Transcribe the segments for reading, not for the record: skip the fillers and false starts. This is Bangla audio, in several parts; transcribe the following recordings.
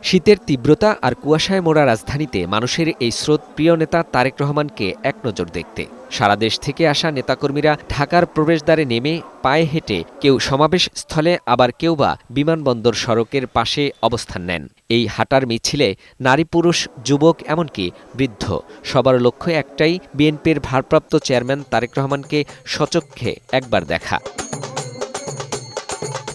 শীতের তীব্রতা আর কুয়াশায় মোড়া রাজধানীতে মানুষের এই স্রোত প্রিয় নেতা তারেক রহমানকে একনজর দেখতে। সারা দেশ থেকে আসা নেতাকর্মীরা ঢাকার প্রবেশদ্বারে নেমে পায়ে হেঁটে কেউ সমাবেশ স্থলে, আবার কেউ বা বিমানবন্দর সড়কের পাশে অবস্থান নেন। এই হাঁটার মিছিলে নারী, পুরুষ, যুবক, এমনকি বৃদ্ধ সবার লক্ষ্য একটাই, বিএনপির ভারপ্রাপ্ত চেয়ারম্যান তারেক রহমানকে সচক্ষে একবার দেখা।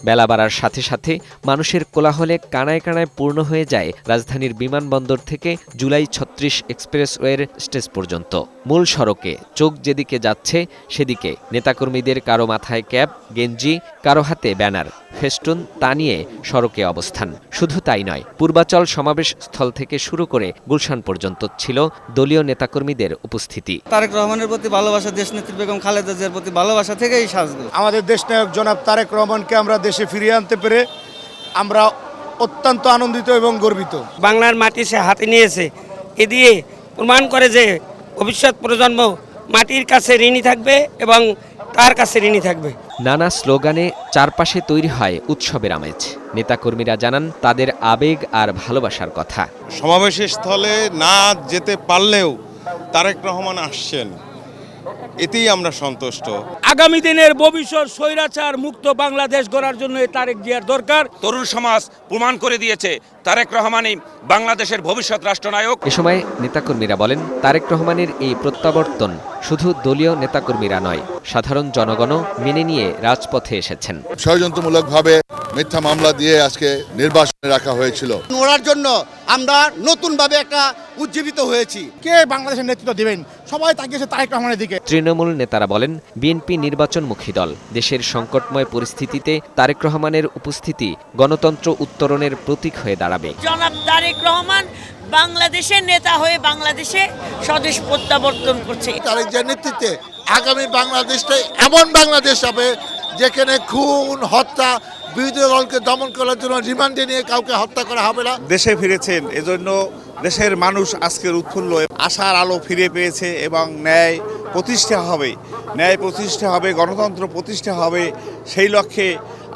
বেলা বাড়ার সাথে সাথে মানুষের কোলাহলে কানায় কানায় পূর্ণ হয়ে যায় রাজধানীর বিমানবন্দর থেকে জুলাই ৩৬ এক্সপ্রেসওয়ের স্টেজ পর্যন্ত। মূল সড়কে চোখ যেদিকে যাচ্ছে সেদিকে নেতাকর্মীদের কারো মাথায় ক্যাপ, গেঞ্জি, কারো হাতে ব্যানার, ফেস্টুন, তা নিয়ে সড়কে অবস্থান। শুধু তাই নয়, পূর্বাচল সমাবেশ স্থল থেকে শুরু করে গুলশান পর্যন্ত ছিল দলীয় নেতাকর্মীদের উপস্থিতি। তারেক রহমানের প্রতি ভালোবাসা, দেশনেত্রী বেগম খালেদা জিয়ার প্রতি ভালোবাসা থেকেই সাজবে। আমাদের দেশনায়ক জনাব তারেক রহমানকে আমরা দেশে ফিরিয়ে আনতে পেরে আমরা অত্যন্ত আনন্দিত এবং গর্বিত। বাংলার মাটি সে হাতে নিয়েছে, এ দিয়ে প্রমাণ করে যে ভবিষ্যৎ প্রজন্ম মাটির কাছে ঋণী থাকবে এবং তার কাছে ঋণী থাকবে। নানা স্লোগানে চারপাশে তৈরি হয় উৎসবের আমেজ। নেতাকর্মীরা জানান তাদের আবেগ আর ভালোবাসার কথা। সমাবেশের স্থলে না যেতে পারলেও তারেক রহমান আসছেন, এতেই আমরা সন্তুষ্ট। আগামী দিনের ভবিষ্যৎ স্বৈরাচার মুক্ত বাংলাদেশ গড়ার জন্য তারেক জিয়ার দরকার। তরুণ সমাজ প্রমাণ করে দিয়েছে তারেক রহমানই বাংলাদেশের ভবিষ্যৎ রাষ্ট্রনায়ক। এ সময় নেতাকর্মীরা বলেন, তারেক রহমানের এই প্রত্যাবর্তন শুধু দলীয় নেতাকর্মীরা নয়, সাধারণ জনগণও মেনে নিয়ে রাজপথে এসেছেন। ষড়যন্ত্রমূলকভাবে মিথ্যা মামলা দিয়ে আজকে নির্বাচনে রাখা হয়েছিল। ওনার জন্য আমরা নতুনভাবে একটা উজ্জীবিত হয়েছি। কে বাংলাদেশের নেতৃত্ব দিবেন, সবাই তাকিয়েছে তারেক রহমানের দিকে। তৃণমূল নেতারা বলেন, বিএনপি নির্বাচনমুখী দল। দেশের সংকটময় পরিস্থিতিতে তারেক রহমানের উপস্থিতি গণতন্ত্র উত্তরণের প্রতীক হয়ে দাঁড়াবে। জনাব তারেক রহমান বাংলাদেশের নেতা হয়ে বাংলাদেশে স্বদেশ প্রত্যাবর্তন করছে। তারেক জিয়ার নেতৃত্বে আগামী বাংলাদেশটাই এমন বাংলাদেশ হবে যেখানে খুন, হত্যা, বিরোধী দলকে দমন করার জন্য রিমান্ডে নিয়ে কাউকে হত্যা করা হবে না। দেশে ফিরেছেন, এজন্য দেশের মানুষ আজকের উৎফুল্ল, আশার আলো ফিরে পেয়েছে এবং ন্যায় প্রতিষ্ঠা হবে, গণতন্ত্র প্রতিষ্ঠা হবে, সেই লক্ষ্যে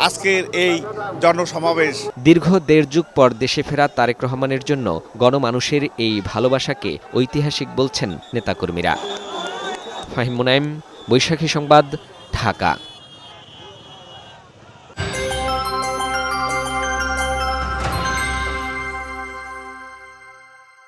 আজকের এই জনসমাবেশ। দীর্ঘ দেড় যুগ পর দেশে ফেরা তারেক রহমানের জন্য গণমানুষের এই ভালোবাসাকে ঐতিহাসিক বলছেন নেতাকর্মীরা। ফাহিম মুনাইম, বৈশাখী সংবাদ, ঢাকা।